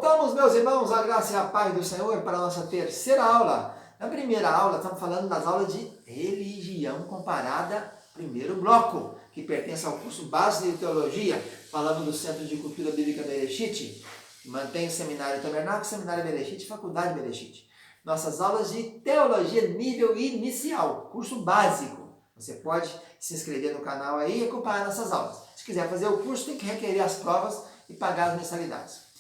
Voltamos, meus irmãos, a graça e a paz do Senhor para a nossa terceira aula. Na primeira aula, estamos falando das aulas de religião comparada, primeiro bloco, que pertence ao curso básico de teologia. Falamos do Centro de Cultura Bíblica Bereshit, que mantém o Seminário Tabernáculo, Seminário Bereshit e Faculdade Bereshit. Nossas aulas de teologia nível inicial, curso básico. Você pode se inscrever no canal aí e acompanhar nossas aulas. Se quiser fazer o curso, tem que requerer as provas e pagar as mensalidades.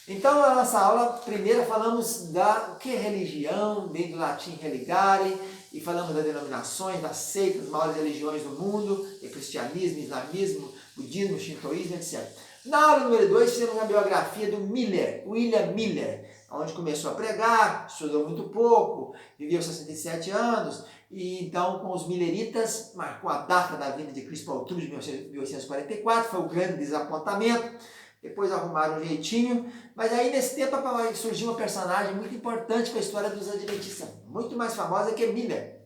Então, na nossa aula primeira falamos da que é religião, vem do latim religare, e falamos das denominações, das seitas, das maiores religiões do mundo, é cristianismo, islamismo, budismo, shintoísmo, etc. Na aula número 2, fizemos a biografia do William Miller, onde começou a pregar, estudou muito pouco, viveu 67 anos, e então com os milleritas, marcou a data da vinda de Cristo para outubro de 1844, foi um grande desapontamento. Depois arrumaram um jeitinho, mas aí nesse tempo surgiu uma personagem muito importante para a história dos adventistas, muito mais famosa que Miller,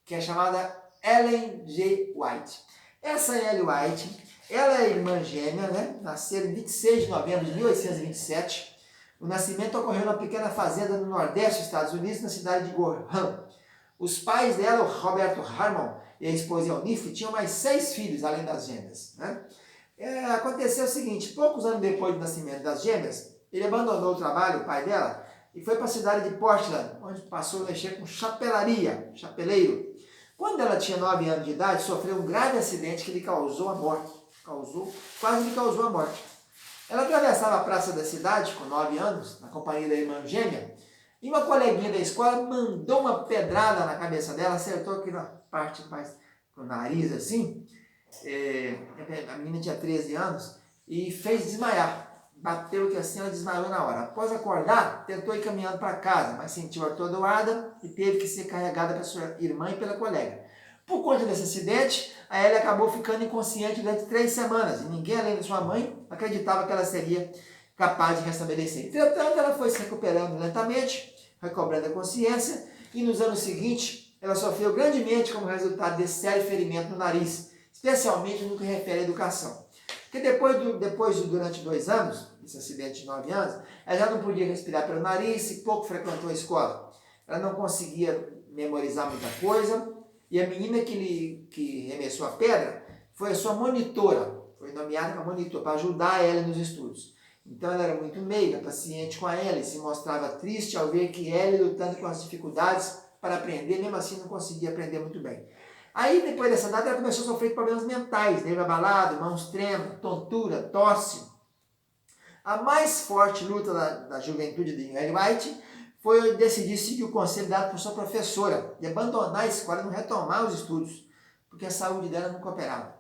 que é chamada Ellen G. White. Essa Ellen White, ela é irmã gêmea, né? Nasceram em 26 de novembro de 1827. O nascimento ocorreu numa pequena fazenda no nordeste dos Estados Unidos, na cidade de Gorham. Os pais dela, o Roberto Harmon e a esposa Eunice, tinham mais 6 filhos, além das gêmeas, né? Aconteceu o seguinte, poucos anos depois do nascimento das gêmeas, ele abandonou o trabalho, o pai dela, e foi para a cidade de Portland, onde passou a mexer com chapeleiro. Quando ela tinha 9 anos de idade, sofreu um grave acidente que lhe causou a morte. Quase lhe causou a morte. Ela atravessava a praça da cidade, com 9 anos, na companhia da irmã gêmea, e uma coleguinha da escola mandou uma pedrada na cabeça dela, acertou aqui na parte mais do nariz, assim. A menina tinha 13 anos e fez desmaiar. Bateu que assim, ela desmaiou na hora. Após acordar, tentou ir caminhando para casa, mas sentiu atordoada e teve que ser carregada pela sua irmã e pela colega. Por conta desse acidente, a Ellie acabou ficando inconsciente durante 3 semanas e ninguém além de sua mãe acreditava que ela seria capaz de restabelecer. Entretanto, ela foi se recuperando lentamente, recobrando a consciência, e nos anos seguintes ela sofreu grandemente como resultado desse sério ferimento no nariz, especialmente no que refere à educação. Porque durante 2 anos, esse acidente de 9 anos, ela já não podia respirar pelo nariz e pouco frequentou a escola. Ela não conseguia memorizar muita coisa, e a menina que remessou a pedra foi a sua monitora, foi nomeada para monitor, para ajudar ela nos estudos. Então ela era muito meiga, paciente com a Ellie, se mostrava triste ao ver que Ellie lutando com as dificuldades para aprender, mesmo assim não conseguia aprender muito bem. Aí, depois dessa data, ela começou a sofrer problemas mentais, nervo abalado, mãos trêmulas, tontura, tosse. A mais forte luta da juventude de Ellen White foi decidir seguir o conselho dado por sua professora de abandonar a escola e não retomar os estudos, porque a saúde dela não cooperava.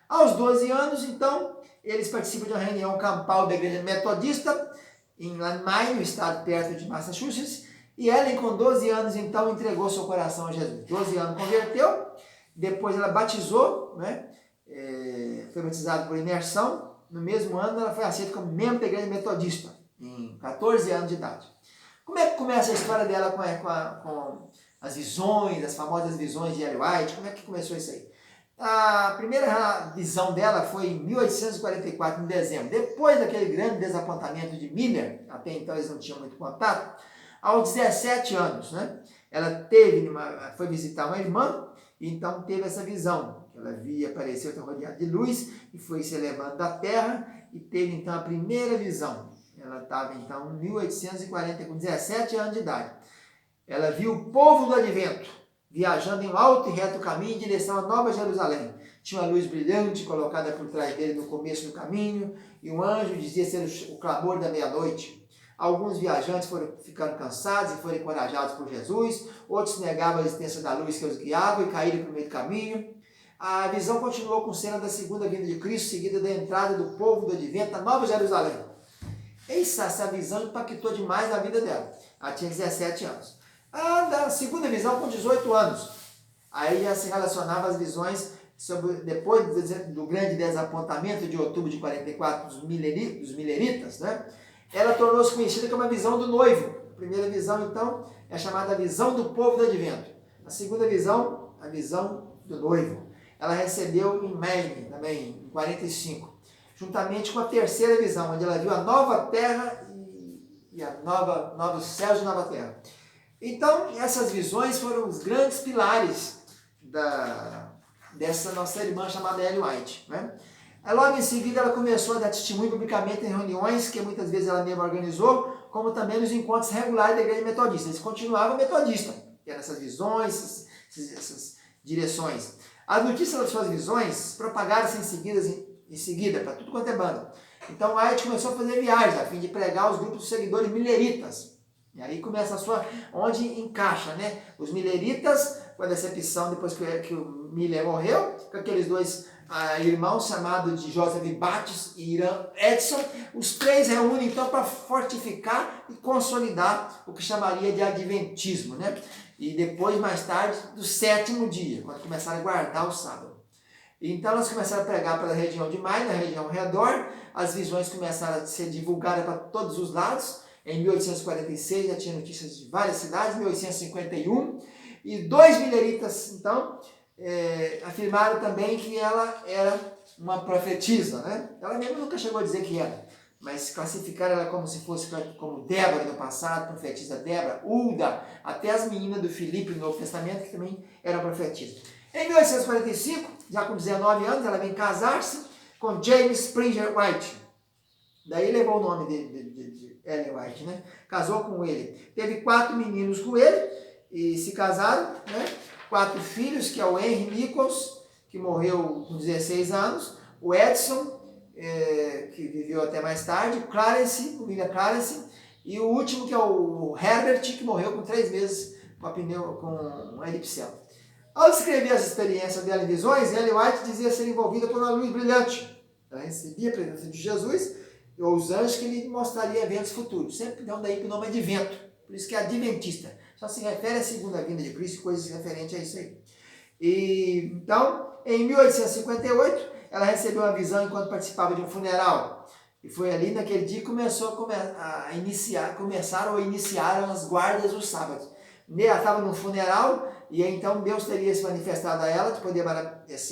Aos 12 anos, então, eles participam de uma reunião campal da igreja metodista em Lyme, no estado perto de Massachusetts, e Ellen, com 12 anos, então, entregou seu coração a Jesus. 12 anos converteu. Depois ela batizou, né? Foi batizada por imersão. No mesmo ano ela foi aceita como membro da igreja metodista, em 14 anos de idade. Como é que começa a história dela com as visões, as famosas visões de Ellen White? Como é que começou isso aí? A primeira visão dela foi em 1844, em dezembro. Depois daquele grande desapontamento de Miller, até então eles não tinham muito contato, aos 17 anos, né? Ela foi visitar uma irmã, e então teve essa visão, que ela via aparecer rodeada de luz e foi se elevando da terra e teve então a primeira visão. Ela estava então em 1840, com 17 anos de idade. Ela viu o povo do advento viajando em um alto e reto caminho em direção a Nova Jerusalém. Tinha uma luz brilhante colocada por trás dele no começo do caminho e um anjo dizia ser o clamor da meia-noite. Alguns viajantes foram ficando cansados e foram encorajados por Jesus, outros negavam a existência da luz que os guiava e caíram para o meio do caminho. A visão continuou com cena da segunda vinda de Cristo, seguida da entrada do povo do advento a Nova Jerusalém. Essa visão impactou demais a vida dela. Ela tinha 17 anos. Da segunda visão, com 18 anos. Aí já se relacionava as visões depois do grande desapontamento de outubro de 44 dos milleritas, né? Ela tornou-se conhecida como a visão do noivo. A primeira visão, então, é chamada visão do povo do advento. A segunda visão, a visão do noivo. Ela recebeu em Maine, também, em 45, juntamente com a terceira visão, onde ela viu a nova terra novos céus e nova terra. Então, essas visões foram os grandes pilares dessa nossa irmã chamada Ellen White, né? Logo em seguida, ela começou a dar testemunho publicamente em reuniões que muitas vezes ela mesma organizou, como também nos encontros regulares da igreja metodista. Eles continuavam metodista, que eram essas visões, essas direções. As notícias das suas visões propagaram-se em seguida para tudo quanto é banda. Então, White começou a fazer viagens a fim de pregar aos grupos de seguidores milleritas. E aí começa onde encaixa, né? Os milleritas, com a decepção depois que o Miller morreu, com aqueles dois irmãos chamados de Joseph Bates e Irã Edson, os três reúnem então para fortificar e consolidar o que chamaria de adventismo, né? E depois, mais tarde, do sétimo dia, quando começaram a guardar o sábado. Então elas começaram a pregar pela região de Maine, na região ao redor, as visões começaram a ser divulgadas para todos os lados. Em 1846 já tinha notícias de várias cidades, 1851, e dois milleritas, então, afirmaram também que ela era uma profetisa, né? Ela mesma nunca chegou a dizer que era, mas classificaram ela como se fosse como Débora no passado, profetisa Débora, Hulda, até as meninas do Filipe no Novo Testamento, que também eram profetisas. Em 1845, já com 19 anos, ela vem casar-se com James Springer White. Daí levou o nome de Ellen White, né? Casou com ele. Teve 4 meninos com ele e se casaram, né? 4 filhos, que é o Henry Nichols, que morreu com 16 anos, o Edson, que viveu até mais tarde, o Clarence, o William Clarence, e o último, que é o Herbert, que morreu com 3 meses com elipsel. Ao descrever as experiências dela em visões, Ellen White dizia ser envolvida por uma luz brilhante. Ela recebia a presença de Jesus ou os anjos que lhe mostraria eventos futuros. Sempre dão daí para o nome advento. Por isso que é adventista. Só se refere à segunda vinda de Cristo e coisas referentes a isso aí. E, então, em 1858, ela recebeu uma visão enquanto participava de um funeral. E foi ali naquele dia que iniciaram as guardas do sábado. Ela estava num funeral e então Deus teria se manifestado a ela,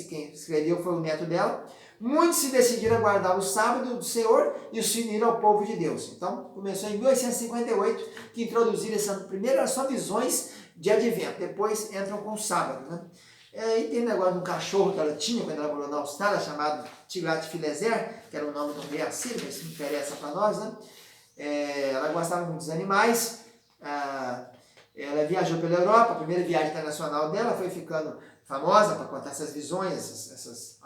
quem escreveu foi o neto dela. Muitos se decidiram a guardar o sábado do Senhor e se uniram ao povo de Deus. Então, começou em 1858, que introduziram primeiro só visões de advento, depois entram com o sábado, né? E tem um negócio de um cachorro que ela tinha quando ela morou na Austrália, chamado Tiglath-Pileser, que era o nome do rei assírio, mas isso não interessa para nós, né? Ela gostava muito dos animais. Ela viajou pela Europa, a primeira viagem internacional dela, foi ficando famosa para contar essas visões, essas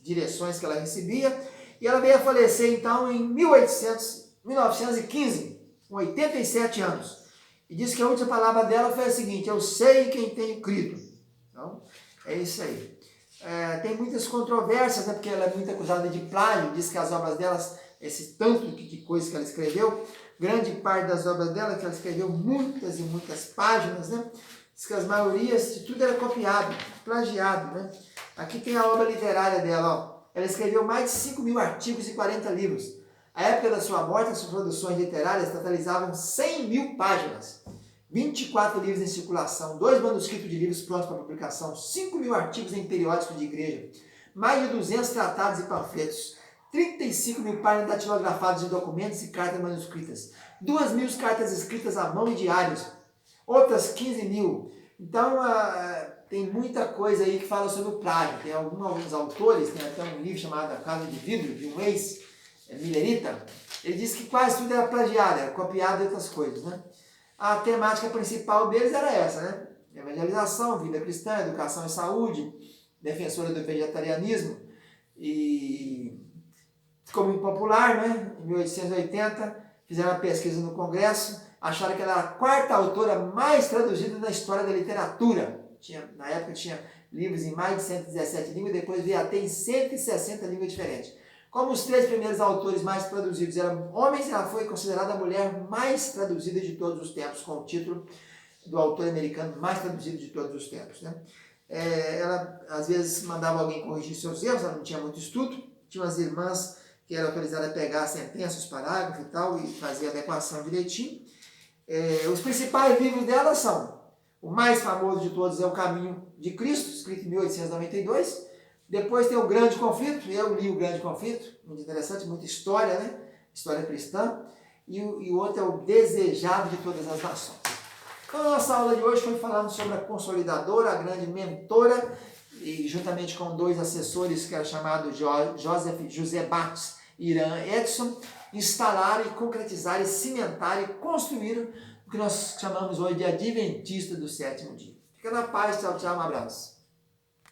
direções que ela recebia, e ela veio a falecer então em 1915, com 87 anos. E disse que a última palavra dela foi a seguinte: eu sei quem tenho crido. Então, é isso aí. Tem muitas controvérsias, né, porque ela é muito acusada de plágio, diz que as obras delas, esse tanto de coisas que ela escreveu, grande parte das obras dela, que ela escreveu muitas e muitas páginas, né? Diz que as maiorias de tudo era copiado, plagiado, né? Aqui tem a obra literária dela, ó. Ela escreveu mais de 5.000 artigos e 40 livros. À época da sua morte, as suas produções literárias totalizavam 100.000 páginas, 24 livros em circulação, 2 manuscritos de livros prontos para publicação, 5.000 artigos em periódicos de igreja, mais de 200 tratados e panfletos, 35.000 páginas datilografadas de documentos e cartas manuscritas, 2.000 cartas escritas à mão e diários, outras 15.000. Então, tem muita coisa aí que fala sobre o plágio. Tem alguns autores, tem até um livro chamado A Casa de Vidro, de um ex-millerita. Ele diz que quase tudo era plagiado, era copiado de outras coisas, né? A temática principal deles era essa, né? Evangelização, vida cristã, educação e saúde, defensora do vegetarianismo. E ficou muito popular, né? Em 1880, fizeram uma pesquisa no Congresso, acharam que ela era a 4ª autora mais traduzida na história da literatura. Na época tinha livros em mais de 117 línguas, depois veio até em 160 línguas diferentes. Como os 3 primeiros autores mais traduzidos eram homens, ela foi considerada a mulher mais traduzida de todos os tempos, com o título do autor americano mais traduzido de todos os tempos, né? Ela, às vezes, mandava alguém corrigir seus erros, ela não tinha muito estudo, tinha umas irmãs que eram autorizadas a pegar a sentença, os parágrafos e tal, e fazer a adequação direitinho. Os principais livros dela são, o mais famoso de todos é O Caminho de Cristo, escrito em 1892. Depois tem O Grande Conflito, eu li O Grande Conflito, muito interessante, muita história, né? História cristã. e o outro é o desejado de todas as nações. Então, a nossa aula de hoje foi falando sobre a consolidadora, a grande mentora, e juntamente com dois assessores, que era chamado José Bates e Irã Edson, instalaram e concretizaram e cimentaram e construíram o que nós chamamos hoje de Adventista do sétimo dia. Fica na paz, tchau, tchau, um abraço.